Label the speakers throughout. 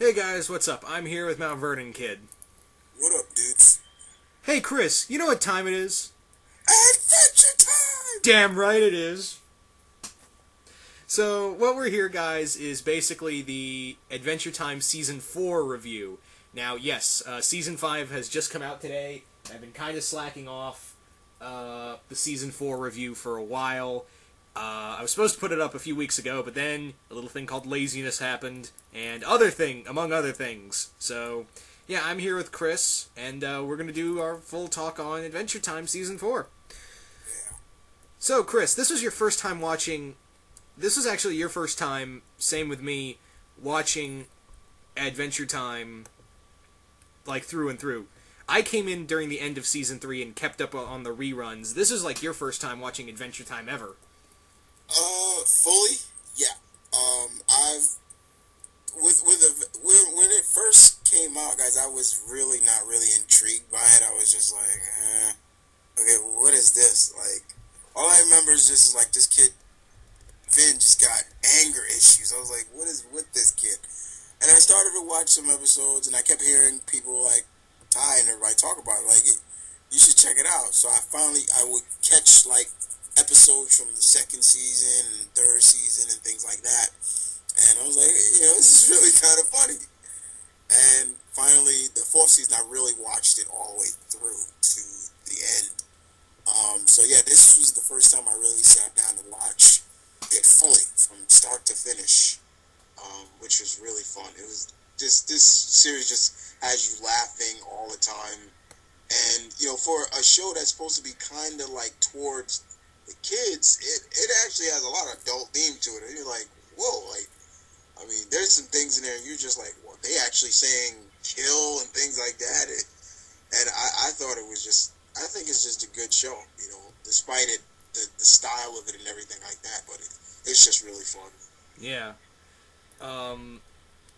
Speaker 1: Hey guys, what's up? I'm here with Mount Vernon Kid.
Speaker 2: What up, dudes?
Speaker 1: Hey Chris, you know what time it is?
Speaker 2: Adventure time!
Speaker 1: Damn right it is. So, what we're here, guys, is basically the Adventure Time Season 4 review. Now, yes, Season 5 has just come out today. I've been kind of slacking off the Season 4 review for a while. I was supposed to put it up a few weeks ago, but then a little thing called laziness happened, and among other things. So, yeah, I'm here with Chris, and we're going to do our full talk on Adventure Time Season 4.
Speaker 2: Yeah.
Speaker 1: So, Chris, this was your first time watching... This was actually your first time, same with me, watching Adventure Time, like, through and through. I came in during the end of Season 3 and kept up on the reruns. This is, like, your first time watching Adventure Time ever.
Speaker 2: Fully, yeah. I've when it first came out, guys, I was really not really intrigued by it. I was just like, okay, what is this? Like, all I remember is just like this kid Finn just got anger issues. I was like, what is with this kid? And I started to watch some episodes, and I kept hearing people like Ty and everybody talk about it. Like, you should check it out. So I would catch like episodes from the second season and third season and things like that. And I was like, this is really kind of funny. And finally, the fourth season, I really watched it all the way through to the end. So yeah, this was the first time I really sat down to watch it fully from start to finish, which was really fun. It was this series just has you laughing all the time. And, for a show that's supposed to be kind of like towards the kids, it actually has a lot of adult theme to it. And you're like, whoa, like, I mean, there's some things in there, and you're just like, well, they actually saying kill and things like that. And I thought it was just, I think it's just a good show, despite it, the style of it and everything like that. But it's just really fun.
Speaker 1: Yeah.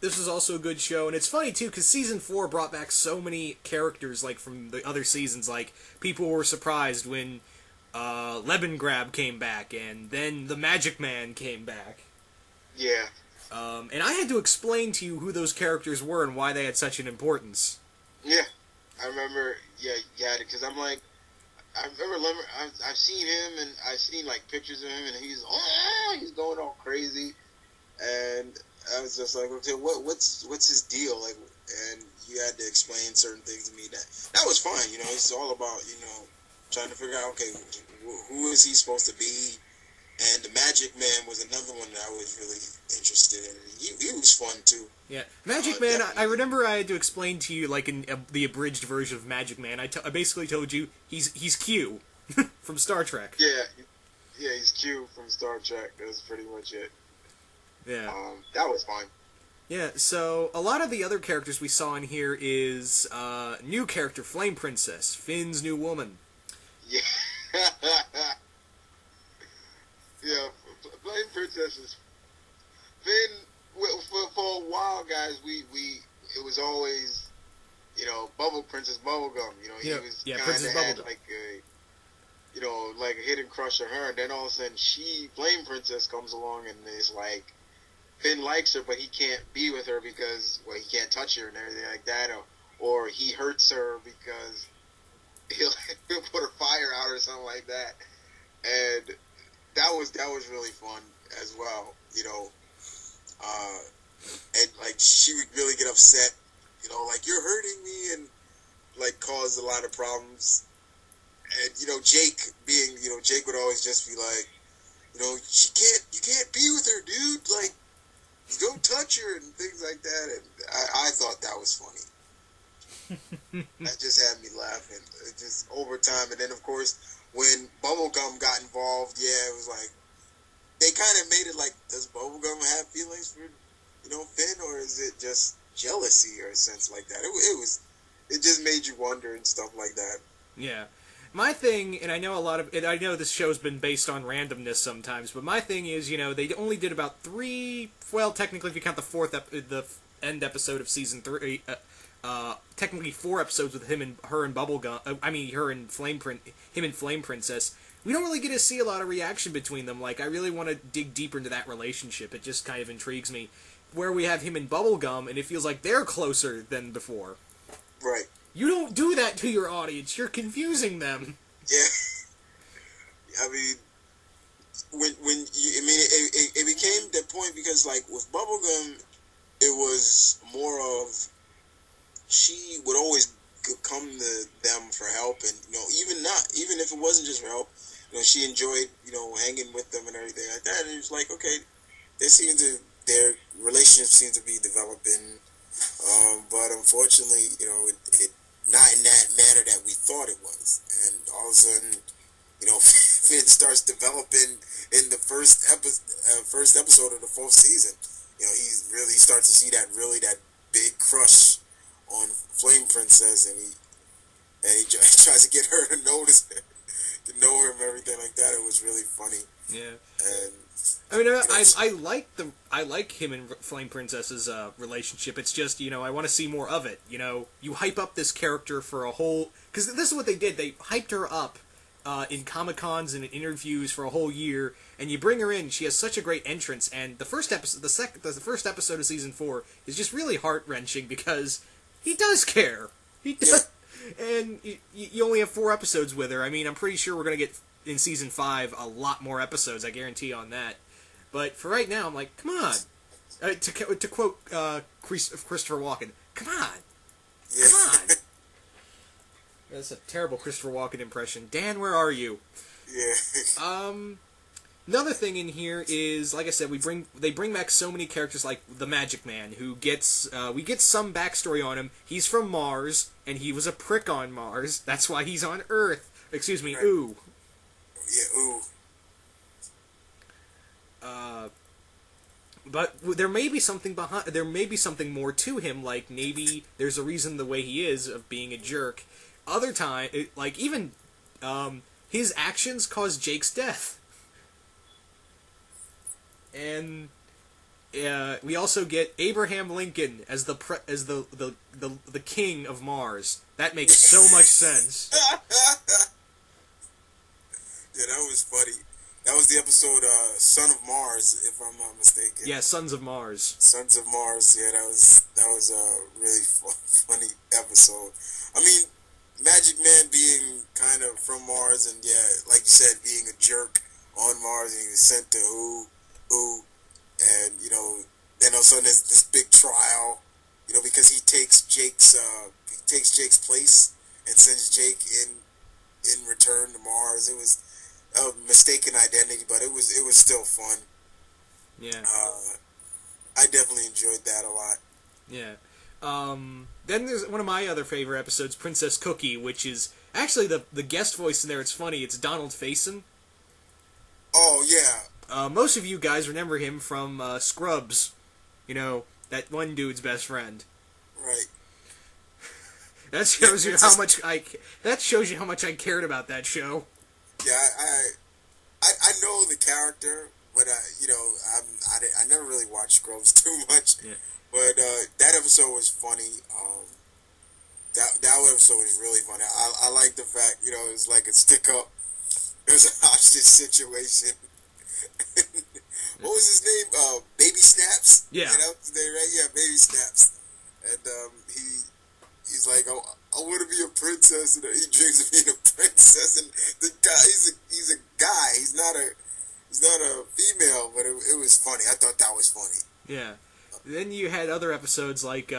Speaker 1: This was also a good show, and it's funny, too, because Season 4 brought back so many characters, like, from the other seasons. Like, people were surprised when Lemongrab came back, and then the Magic Man came back.
Speaker 2: Yeah.
Speaker 1: And I had to explain to you who those characters were and why they had such an importance.
Speaker 2: Yeah. I remember, because I'm like, I remember I've seen him, and I've seen, like, pictures of him, and he's going all crazy, and I was just like, okay, what's his deal? Like, and you had to explain certain things to me. That was fine, it's all about, trying to figure out, okay, who is he supposed to be? And the Magic Man was another one that I was really interested in. He was fun, too.
Speaker 1: Yeah, Magic Man, I remember I had to explain to you, like, in the abridged version of Magic Man, I basically told you, he's Q from Star Trek.
Speaker 2: Yeah, he's Q from Star Trek. That was pretty much it.
Speaker 1: Yeah.
Speaker 2: That was fun.
Speaker 1: Yeah, so a lot of the other characters we saw in here is new character, Flame Princess, Finn's new woman.
Speaker 2: Yeah. Yeah, Flame Princess is Finn. For a while, guys, it was always, Bubble Princess Bubblegum. He was
Speaker 1: Princess
Speaker 2: kind of
Speaker 1: Bubblegum.
Speaker 2: like a, like a hidden crush on her. And then all of a sudden, Flame Princess comes along and is like, Finn likes her, but he can't be with her because, he can't touch her and everything like that, or he hurts her because he'll put a fire out or something like that. And that was really fun as well, and like she would really get upset, like you're hurting me, and like cause a lot of problems. And Jake would always just be like, you can't be with her, dude. Like, don't touch her and things like that. And I thought that was funny. That just had me laughing. It just over time, and then of course when Bubblegum got involved, it was like they kind of made it like, does Bubblegum have feelings for Finn, or is it just jealousy or a sense like that? It just made you wonder and stuff like that.
Speaker 1: Yeah. My thing, and I know this show's been based on randomness sometimes, but my thing is, they only did about 3, well, technically if you count the end episode of Season 3, technically 4 episodes with him and Flame Princess. We don't really get to see a lot of reaction between them. Like, I really want to dig deeper into that relationship. It just kind of intrigues me. where we have him in Bubblegum, and it feels like they're closer than before.
Speaker 2: Right.
Speaker 1: You don't do that to your audience. You're confusing them.
Speaker 2: Yeah. I mean, it became that point because, like, with Bubblegum, it was more of she would always come to them for help, and even if it wasn't just for help, she enjoyed hanging with them and everything like that. And it was like, okay, their relationship seemed to be developing, but unfortunately, it not in that manner that we thought it was, and all of a sudden, Finn starts developing in the first episode of the fourth season. He really starts to see that big crush on Flame Princess, and he tries to get her to notice it, to know him, everything like that. It was really funny.
Speaker 1: Yeah.
Speaker 2: And
Speaker 1: I mean, I like him and Flame Princess's relationship. It's just, I want to see more of it. You hype up this character for a whole, because this is what they did. They hyped her up in Comic-Cons and in interviews for a whole year, and you bring her in. She has such a great entrance, and the first episode, the first episode of season 4 is just really heart-wrenching because he does care. He does, and you only have 4 episodes with her. I mean, I'm pretty sure we're gonna get in season 5 a lot more episodes. I guarantee on that. But for right now, I'm like, come on. To quote Christopher Walken, come on, come on. That's a terrible Christopher Walken impression. Dan, where are you?
Speaker 2: Yeah.
Speaker 1: Another thing in here is, like I said, they bring back so many characters like the Magic Man, who gets we get some backstory on him. He's from Mars, and he was a prick on Mars. That's why he's on Earth. Excuse me, Ooh.
Speaker 2: Yeah, Ooh.
Speaker 1: But there may be something behind. There may be something more to him. Like maybe there's a reason the way he is of being a jerk. Other time, like even his actions caused Jake's death. And we also get Abraham Lincoln as the king of Mars. That makes so much sense.
Speaker 2: Yeah, that was funny. That was the episode Son of Mars, if I'm not mistaken.
Speaker 1: Yeah, Sons of Mars.
Speaker 2: Sons of Mars. Yeah, that was a really funny episode. I mean, Magic Man being kind of from Mars, and yeah, like you said, being a jerk on Mars, and he was sent to Ooh, and then all of a sudden there's this big trial, because he takes Jake's place and sends Jake in return to Mars. It was a mistaken identity, but it was still fun.
Speaker 1: Yeah.
Speaker 2: I definitely enjoyed that a lot.
Speaker 1: Yeah. Then there's one of my other favorite episodes, Princess Cookie, which is actually the guest voice in there. It's funny. It's Donald Faison.
Speaker 2: Oh yeah.
Speaker 1: Most of you guys remember him from Scrubs. That one dude's best friend.
Speaker 2: Right.
Speaker 1: That shows you how much I cared about that show.
Speaker 2: Yeah, I know the character, but I never really watched Scrubs too much.
Speaker 1: Yeah.
Speaker 2: But that episode was funny. That episode was really funny. I like the fact it was like a stick up. It was a hostage situation. What was his name? Baby Snaps.
Speaker 1: Yeah.
Speaker 2: That was his name, right? Yeah, Baby Snaps. And he's like, I want to be a princess, and he dreams of being a princess. And the guy, he's a guy. He's not a female, but it was funny. I thought that was funny.
Speaker 1: Yeah. Then you had other episodes like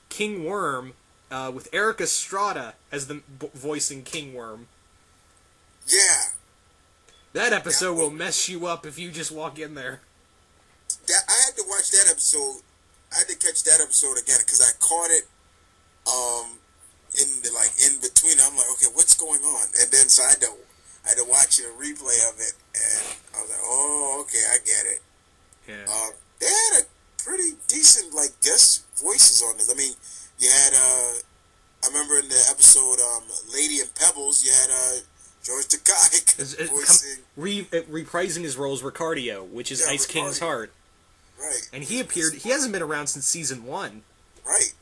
Speaker 1: King Worm with Eric Estrada as the voicing King Worm.
Speaker 2: Yeah.
Speaker 1: That episode will mess you up if you just walk in there.
Speaker 2: I had to watch that episode. I had to catch that episode again because I caught it in between. I'm like, okay, what's going on? And then so I had to watch a replay of it, and I was like, oh, okay, I get it.
Speaker 1: Yeah.
Speaker 2: They had a pretty decent guest voices on this. I mean, you had I remember in the episode Lady and Pebbles, you had George Takei voicing
Speaker 1: reprising his role as Ricardio, which is Ice King's heart.
Speaker 2: Right.
Speaker 1: And he hasn't been around since season 1.
Speaker 2: Right.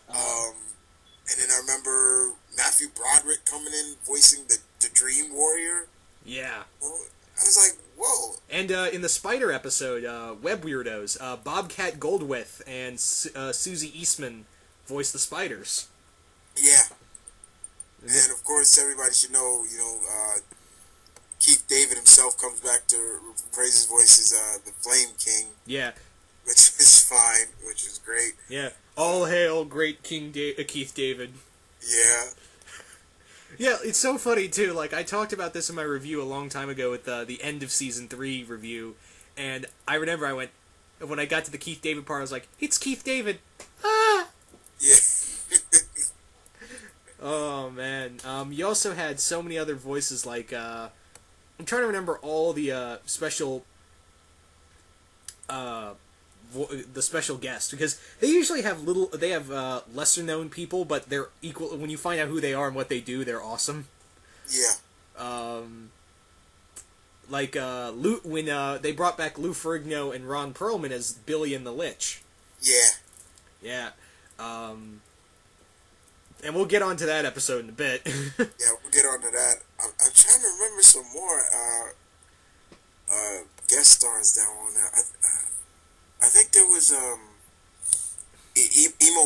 Speaker 2: And then I remember Matthew Broderick coming in voicing the Dream Warrior.
Speaker 1: Yeah.
Speaker 2: I was like, whoa.
Speaker 1: And in the Spider episode, Web Weirdos, Bobcat Goldthwait and Susie Eastman voice the Spiders.
Speaker 2: Yeah. And of course, everybody should know, Keith David himself comes back to praise his voice as the Flame King.
Speaker 1: Yeah.
Speaker 2: Which is fine, which is great.
Speaker 1: Yeah. All hail great Keith David.
Speaker 2: Yeah.
Speaker 1: Yeah, it's so funny, too. Like, I talked about this in my review a long time ago with the end of Season 3 review, and I remember when I got to the Keith David part, I was like, it's Keith David! Ah!
Speaker 2: Yeah.
Speaker 1: Oh, man. You also had so many other voices, like, I'm trying to remember all the special guests, because they usually have lesser known people, but they're equal. When you find out who they are and what they do, they're awesome.
Speaker 2: Yeah.
Speaker 1: Like when they brought back Lou Ferrigno and Ron Perlman as Billy and the Lich.
Speaker 2: Yeah.
Speaker 1: Yeah. And we'll get on to that episode in a bit.
Speaker 2: Yeah, we'll get on to that. I'm trying to remember some more guest stars down on that. I think there was Emo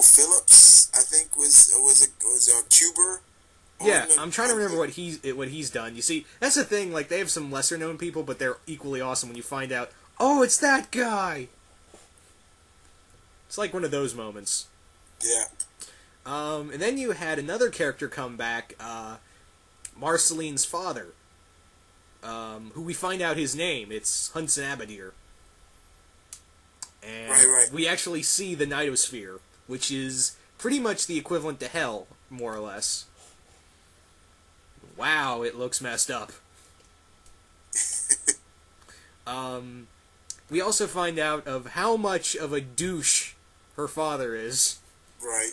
Speaker 2: Phillips. I think was a Cuber.
Speaker 1: Yeah, I'm trying to remember what he's done. You see, that's the thing. Like, they have some lesser known people, but they're equally awesome when you find out. Oh, it's that guy. It's like one of those moments.
Speaker 2: Yeah.
Speaker 1: And then you had another character come back, Marceline's father, who we find out his name. It's Hudson Abadir. And
Speaker 2: right.
Speaker 1: We actually see the Nightosphere, which is pretty much the equivalent to Hell, more or less. Wow, it looks messed up. We also find out of how much of a douche her father is.
Speaker 2: Right.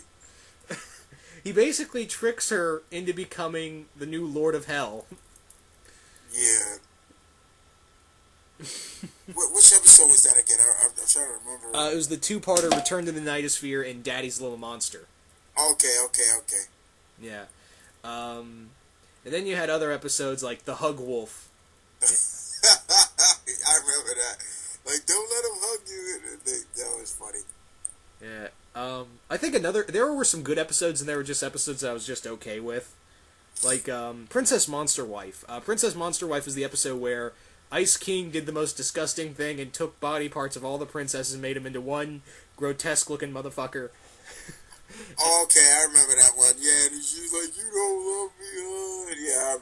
Speaker 1: He basically tricks her into becoming the new Lord of Hell.
Speaker 2: Yeah. Which episode was that again? I'm trying to remember.
Speaker 1: It was the two-parter Return to the Nightosphere and Daddy's Little Monster.
Speaker 2: Okay.
Speaker 1: Yeah. And then you had other episodes like The Hug Wolf.
Speaker 2: I remember that. Like, don't let him hug you. That was funny.
Speaker 1: Yeah. I think there were some good episodes, and there were just episodes that I was just okay with. Like, Princess Monster Wife. Princess Monster Wife is the episode where Ice King did the most disgusting thing and took body parts of all the princesses and made them into one grotesque-looking motherfucker.
Speaker 2: Okay, I remember that one. Yeah, and she's like, "You don't love me." Yeah.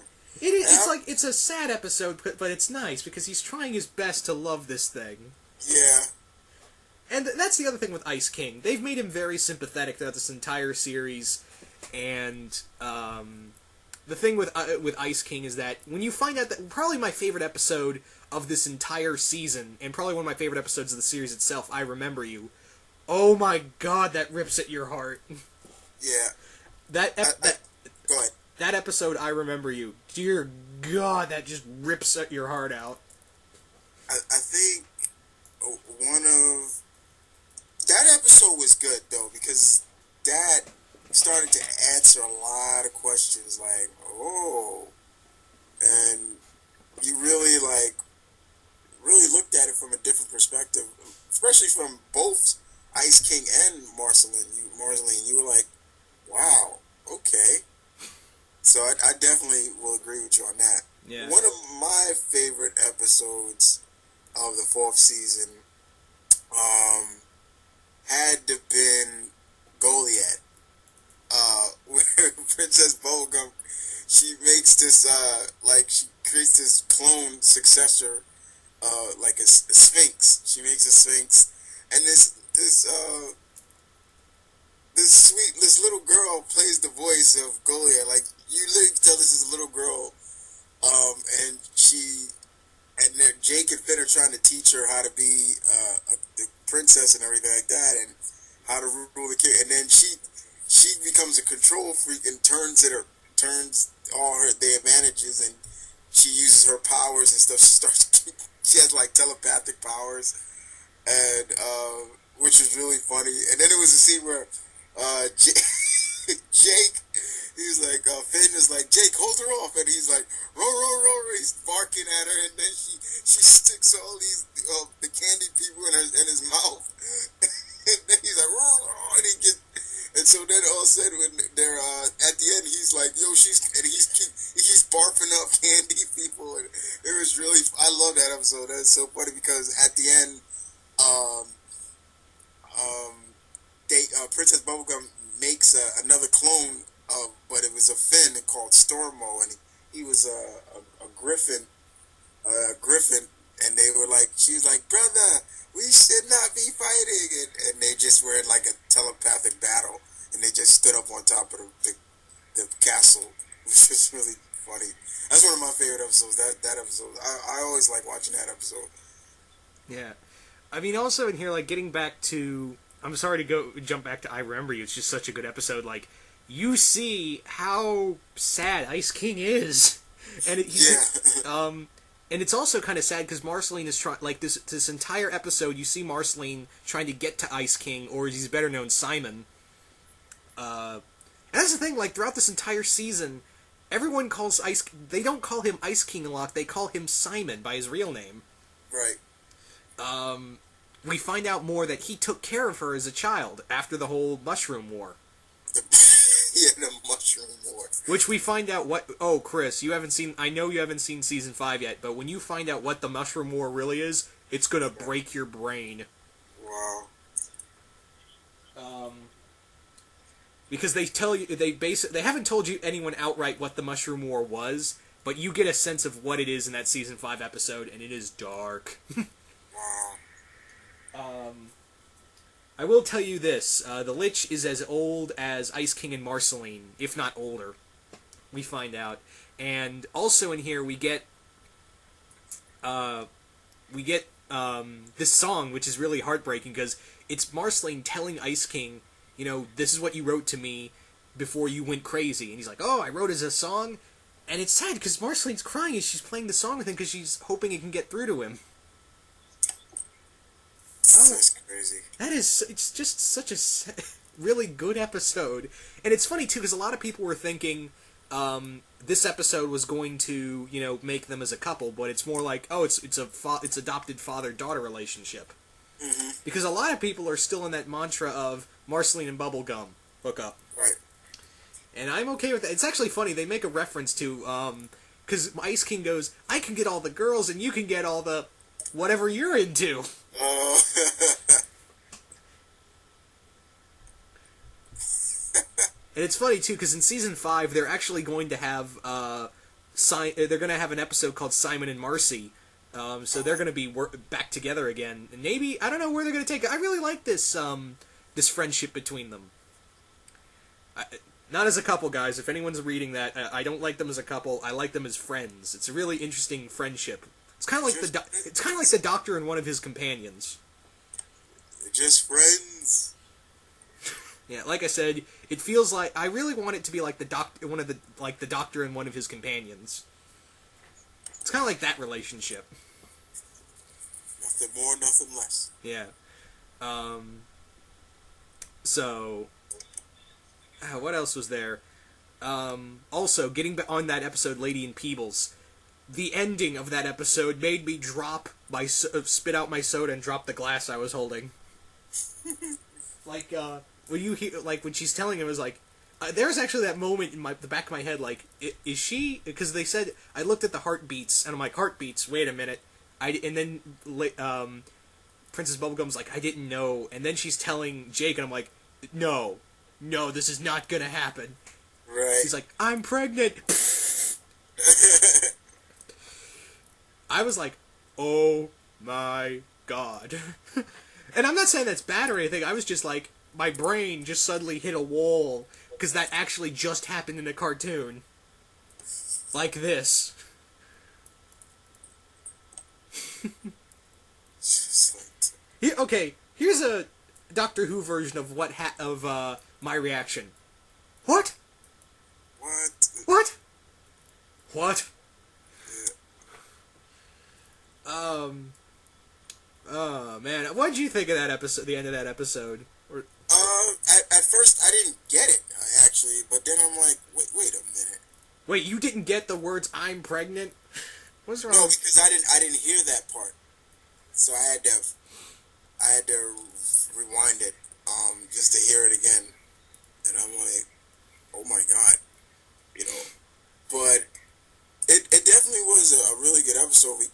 Speaker 1: It's a sad episode, but it's nice because he's trying his best to love this thing.
Speaker 2: Yeah.
Speaker 1: And that's the other thing with Ice King. They've made him very sympathetic throughout this entire series, and the thing with Ice King is that when you find out that probably my favorite episode of this entire season, and probably one of my favorite episodes of the series itself, I Remember You. Oh my God, that rips at your heart.
Speaker 2: Yeah.
Speaker 1: Go
Speaker 2: ahead.
Speaker 1: That episode, I Remember You. Dear God, that just rips at your heart out.
Speaker 2: I think one of that episode was good though, because that started to answer a lot of questions, like, and you really looked at it from a different perspective, especially from both Ice King and Marceline. You were like, wow, okay. So I definitely will agree with you on that.
Speaker 1: Yeah.
Speaker 2: One of my favorite episodes of the 4th season had to been Goliath, where Princess Bubblegum, she makes this she creates this clone successor, like a sphinx. She makes a sphinx, and this little girl plays the voice of Goliath. Like, you literally can tell this is a little girl, and Jake and Finn are trying to teach her how to be the princess and everything like that, and how to rule the kid. And then she becomes a control freak and turns all the advantages, and she uses her powers and stuff. She has like telepathic powers, and which was really funny. And then there was a scene where Jake he's like, Finn is like, Jake, hold her off, and he's like, row, row, row, row. He's barking at her, and then she sticks all these the candy people in his mouth, and then he's like, row, row, and he gets. And so then all of a sudden, when they're at the end, he's like, "Yo, he's barfing up candy people." And it was really, I love that episode. That's so funny because at the end, um, they Princess Bubblegum makes another clone of, but it was a Finn called Stormo, and he was a Griffin, and they were like, she was like, "Brother, we should not be fighting," and they just were in like a telepathic battle, and they just stood up on top of the castle, which was really funny. That's one of my favorite episodes. That episode, I always like watching that episode.
Speaker 1: Yeah, I mean, also in here, like getting back to, I'm sorry to jump back to I Remember You. It's just such a good episode. Like you see how sad Ice King is, and and it's also kind of sad because Marceline is trying, like, this entire episode, you see Marceline trying to get to Ice King, or as he's better known, Simon. And that's the thing, like, throughout this entire season, everyone calls they don't call him Ice King a lot, they call him Simon by his real name.
Speaker 2: Right.
Speaker 1: We find out more that he took care of her as a child after the whole Mushroom War.
Speaker 2: The Mushroom War.
Speaker 1: Which we find out oh, Chris, I know you haven't seen Season 5 yet, but when you find out what the Mushroom War really is, it's gonna break your brain.
Speaker 2: Wow.
Speaker 1: Because they tell you, they haven't told you anyone outright what the Mushroom War was, but you get a sense of what it is in that Season 5 episode, and it is dark.
Speaker 2: Wow.
Speaker 1: I will tell you this, the Lich is as old as Ice King and Marceline, if not older. We find out. And also in here we get this song, which is really heartbreaking, because it's Marceline telling Ice King, you know, this is what you wrote to me before you went crazy. And he's like, oh, I wrote as a song? And it's sad, because Marceline's crying as she's playing the song with him, because she's hoping it can get through to him.
Speaker 2: That's crazy.
Speaker 1: It's just such a really good episode. And it's funny, too, because a lot of people were thinking this episode was going to, you know, make them as a couple, but it's more like, oh, it's adopted father-daughter relationship.
Speaker 2: Mm-hmm.
Speaker 1: Because a lot of people are still in that mantra of Marceline and Bubblegum hook up.
Speaker 2: Right.
Speaker 1: And I'm okay with that. It's actually funny, they make a reference to, because Ice King goes, I can get all the girls and you can get all the whatever you're into.
Speaker 2: Oh.
Speaker 1: And it's funny too, because in season 5 they're actually going to have they're going to have an episode called Simon and Marcy. So they're going to be back together again. And maybe, I don't know where they're going to take it. I really like this this friendship between them. Not as a couple, guys. If anyone's reading that, I don't like them as a couple. I like them as friends. It's a really interesting friendship. It's kind of like the Doctor and one of his companions.
Speaker 2: They're just friends.
Speaker 1: Yeah, like I said, it feels like I really want it to be like the Doctor and one of his companions. It's kind of like that relationship.
Speaker 2: Nothing more, nothing less.
Speaker 1: Yeah. So, what else was there? Also, getting on that episode, Lady and Peebles, the ending of that episode made me spit out my soda and drop the glass I was holding. Like, when you hear, like, when she's telling him, it was like, there's actually that moment in the back of my head, like, is she, because they said, I looked at the heartbeats, and I'm like, heartbeats, wait a minute, and then, Princess Bubblegum's like, I didn't know, and then she's telling Jake, and I'm like, no, this is not gonna happen.
Speaker 2: Right.
Speaker 1: He's like, I'm pregnant. I was like, oh my god. And I'm not saying that's bad or anything, I was just like, my brain just suddenly hit a wall, because that actually just happened in a cartoon. Like this. Okay, here's a Doctor Who version of my reaction. What?
Speaker 2: What?
Speaker 1: Oh man, what did you think of that episode? The end of that episode?
Speaker 2: At first I didn't get it. actually, but then I'm like, wait a minute.
Speaker 1: Wait, you didn't get the words "I'm pregnant"? What's wrong?
Speaker 2: No, because I didn't hear that part, so I had to rewind it, just to hear it again, and I'm like, oh my god, you know. But it definitely was a really good episode.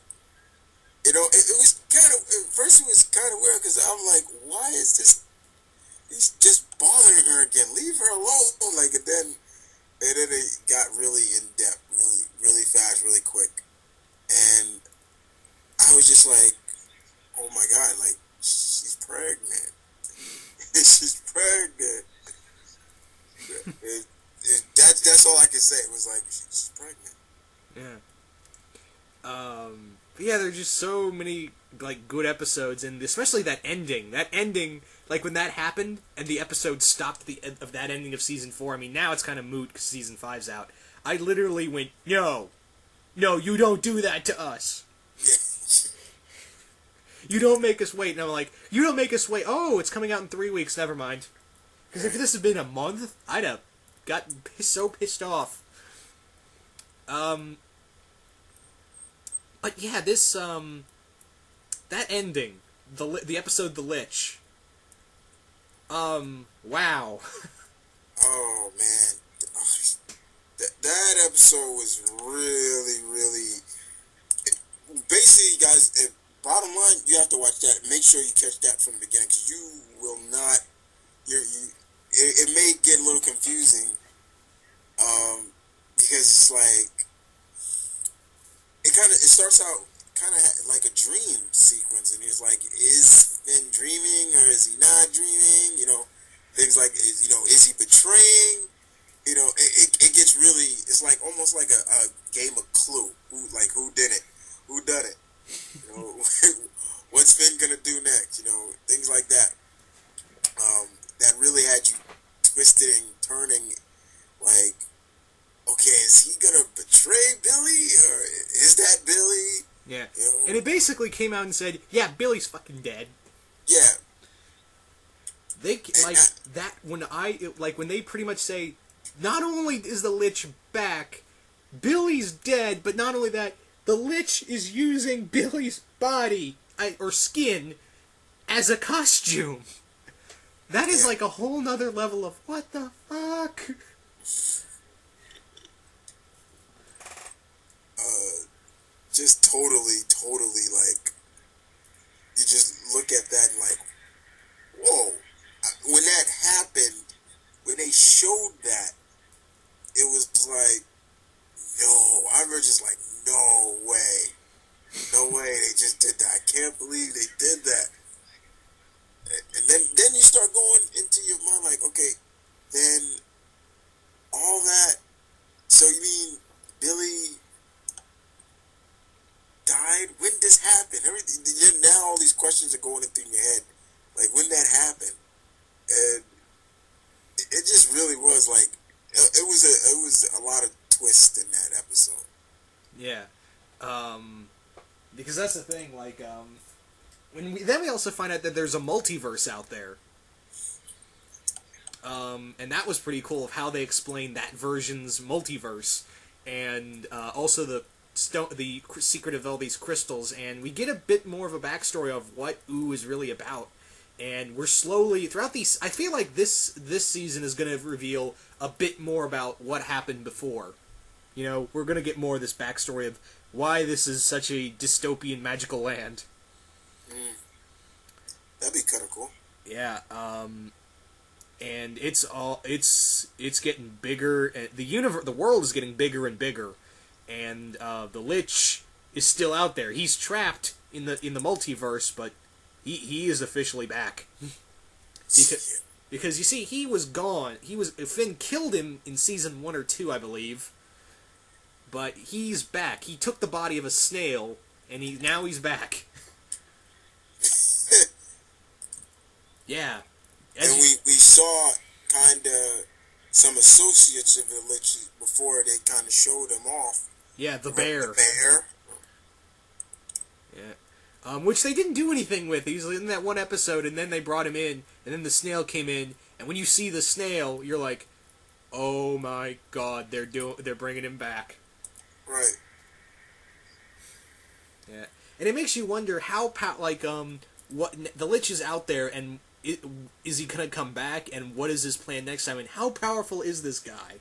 Speaker 2: It was kind of at first it was kind of weird because I'm like, why is this? He's just bothering her again. Leave her alone. Like and then it got really in depth, really fast, really quick, and I was just like, oh my god, like she's pregnant. She's pregnant. That's all I could say. It was like she's pregnant.
Speaker 1: Yeah. But yeah, there's just so many like good episodes, and especially that ending. That ending, like when that happened, and the episode stopped of that ending of season 4. I mean, now it's kind of moot because season 5's out. I literally went, no, you don't do that to us. You don't make us wait. And I'm like, you don't make us wait. Oh, it's coming out in 3 weeks. Never mind. Because if this had been a month, I'd have gotten so pissed off. But yeah, this that ending, the episode "The Lich." Wow.
Speaker 2: Oh man, that episode was really. Basically, guys, bottom line, you have to watch that. Make sure you catch that from the beginning, because you will not. It may get a little confusing, because it's like it starts out kind of like a dream sequence, and he's like, is Finn dreaming or is he not dreaming? You know, things like, is he betraying? You know, it gets really. It's like almost like a game of Clue. Who did it? Who done it? You know, what's Finn gonna do next? You know, things like that. That really had you twisted and turning. Like, okay, is he gonna betray Billy, or is that Billy?
Speaker 1: Yeah.
Speaker 2: You know?
Speaker 1: And it basically came out and said, yeah, Billy's fucking dead.
Speaker 2: Yeah.
Speaker 1: They when they pretty much say, not only is the Lich back, Billy's dead, but not only that, the Lich is using Billy's body or skin as a costume. That is like a whole nother level of what the fuck.
Speaker 2: Just totally like, you just look at that and like, whoa. When that happened, when they showed that, it was like, no. I remember just like, no way they just did that. I can't believe they did that. And then you start going into your mind like, okay, then all that. So you mean Billy died? When did this happen? Everything. Now all these questions are going into your head. Like, when that happened? And it just really was like, it was a lot of twists in that episode.
Speaker 1: Yeah. Because that's the thing, like, then we also find out that there's a multiverse out there. And that was pretty cool of how they explained that version's multiverse, and also the secret of all these crystals, and we get a bit more of a backstory of what Ooh is really about. And we're slowly throughout these. I feel like this season is going to reveal a bit more about what happened before. You know, we're going to get more of this backstory of why this is such a dystopian magical land.
Speaker 2: That'd be kind of cool.
Speaker 1: Yeah. And it's getting bigger. The world is getting bigger and bigger, and the Lich is still out there. He's trapped in the multiverse, but he is officially back. Because you see, he was gone. Finn killed him in season 1 or 2, I believe. But he's back. He took the body of a snail, and now he's back. Yeah.
Speaker 2: And we saw kind of some associates of the Lich before they kind of showed him off.
Speaker 1: Yeah, the bear.
Speaker 2: The bear.
Speaker 1: Yeah. Which they didn't do anything with. He was in that one episode, and then they brought him in, and then the snail came in, and when you see the snail, you're like, oh my God, they're bringing him back.
Speaker 2: Right.
Speaker 1: Yeah, and it makes you wonder how what the Lich is out there, and is he gonna come back, and what is his plan next time, and how powerful is this guy?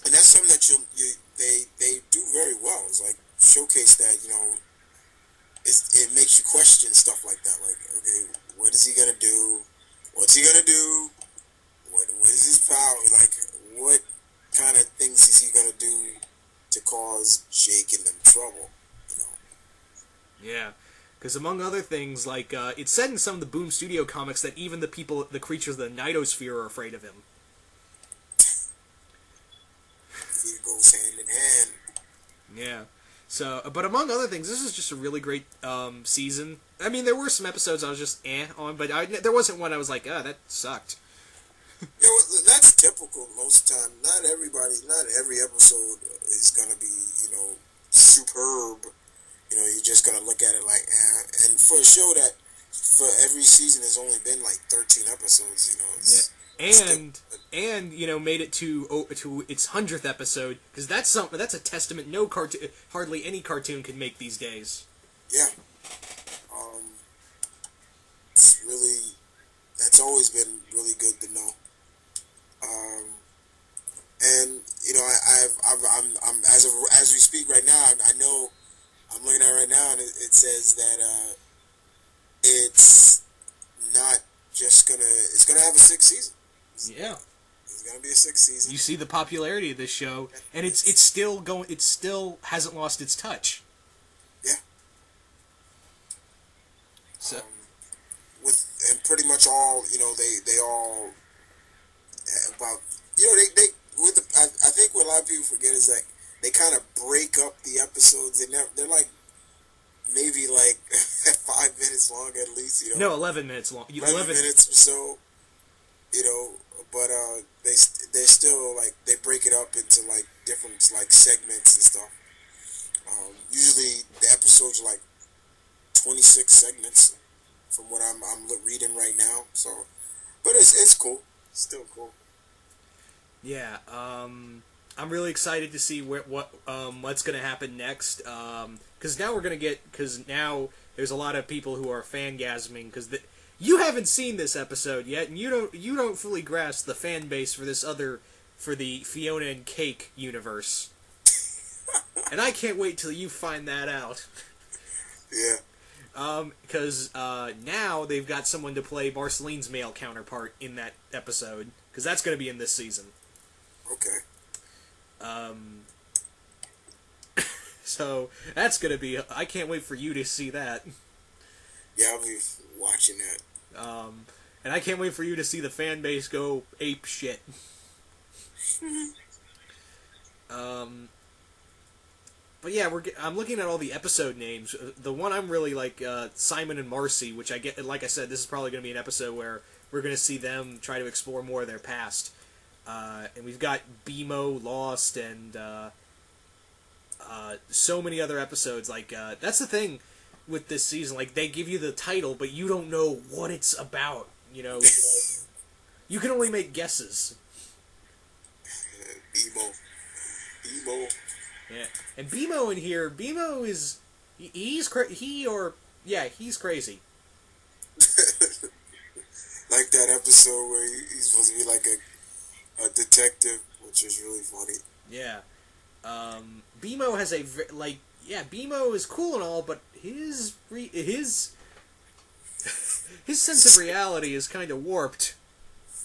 Speaker 2: And that's something that they do very well. It's like showcase that, it makes you question stuff like that. Like, okay, what is he gonna do? What's he gonna do? What is his power? Like, what kind of things is he gonna do to cause Jake and them trouble?
Speaker 1: Yeah, because among other things, like it's said in some of the Boom Studio comics that even the creatures of the Nightosphere are afraid of him.
Speaker 2: It goes hand in hand.
Speaker 1: Yeah. So, but among other things, this is just a really great season. I mean, there were some episodes I was just on, but there wasn't one I was like, that sucked.
Speaker 2: Yeah, well, that's typical most of the time. Not every episode is going to be, superb. You're just going to look at it like, And for a show that for every season has only been like 13 episodes, it's...
Speaker 1: Yeah. And made it to its 100th episode, because that's a testament hardly any cartoon can make these days.
Speaker 2: Yeah. It's really, that's always been really good to know. And I'm as we speak right now, I know I'm looking at it right now, and it says that it's not just it's gonna have a 6th season.
Speaker 1: Yeah.
Speaker 2: It's gonna be a 6th season.
Speaker 1: You see the popularity of this show, and it's still going. It still hasn't lost its touch.
Speaker 2: Yeah.
Speaker 1: So,
Speaker 2: and pretty much all they all about they I think what a lot of people forget is that they kind of break up the episodes. They're like maybe like 5 minutes long at least.
Speaker 1: No, 11 minutes long.
Speaker 2: 11 minutes or so. But they're still like they break it up into like different like segments and stuff. Usually the episodes are like 26 segments from what I'm reading right now. So, but it's cool. It's still cool.
Speaker 1: Yeah. I'm really excited to see what's going to happen next. Because now there's a lot of people who are fangasming because you haven't seen this episode yet, and you don't fully grasp the fan base for the Fiona and Cake universe. And I can't wait till you find that out.
Speaker 2: Yeah.
Speaker 1: Because now they've got someone to play Marceline's male counterpart in that episode, because that's going to be in this season.
Speaker 2: Okay.
Speaker 1: So that's going to be... I can't wait for you to see that.
Speaker 2: Yeah, I'll be watching that.
Speaker 1: And I can't wait for you to see the fan base go ape shit. But yeah, I'm looking at all the episode names. The one I'm really like, Simon and Marcy, which I get, like I said, this is probably going to be an episode where we're going to see them try to explore more of their past. And we've got BMO, Lost, and so many other episodes. Like, that's the thing with this season. Like, they give you the title, but you don't know what it's about. You can only make guesses.
Speaker 2: BMO.
Speaker 1: Yeah, and BMO in here, BMO is he's crazy.
Speaker 2: Like that episode where he's supposed to be like a detective, which is really funny.
Speaker 1: Yeah, BMO has BMO is cool and all, but his sense of reality is kind of warped.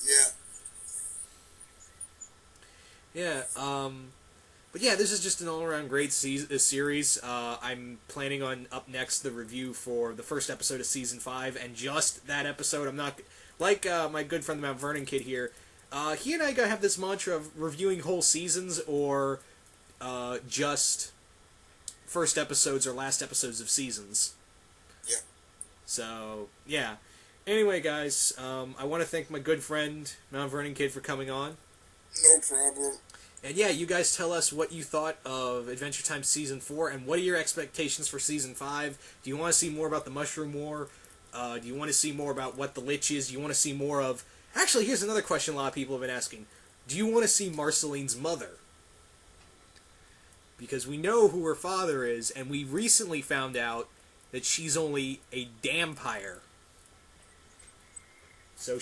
Speaker 2: Yeah.
Speaker 1: Yeah. But yeah, this is just an all-around great series. I'm planning on up next the review for the first episode of Season 5, and just that episode. I'm not... Like my good friend the Mount Vernon kid here, he and I have this mantra of reviewing whole seasons or just first episodes or last episodes of seasons.
Speaker 2: Yeah.
Speaker 1: So, yeah. Anyway, guys, I want to thank my good friend Mount Vernon kid for coming on.
Speaker 2: No problem.
Speaker 1: And yeah, you guys tell us what you thought of Adventure Time Season 4, and what are your expectations for Season 5? Do you want to see more about the Mushroom War? Do you want to see more about what the Lich is? Do you want to see more of Actually, here's another question a lot of people have been asking. Do you want to see Marceline's mother? Because we know who her father is, and we recently found out that she's only a dampire. So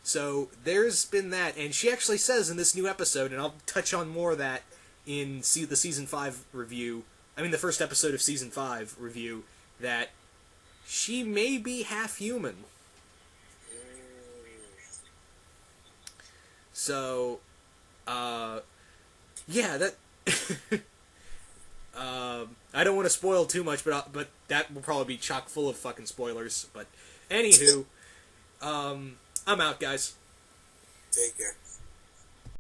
Speaker 1: so there's been that, and she actually says in this new episode, and I'll touch on more of that in the season 5 review. I mean, the first episode of season 5 review, that she may be half human. So, yeah, that. I don't want to spoil too much, but that will probably be chock full of fucking spoilers. But anywho, I'm out, guys.
Speaker 2: Take care.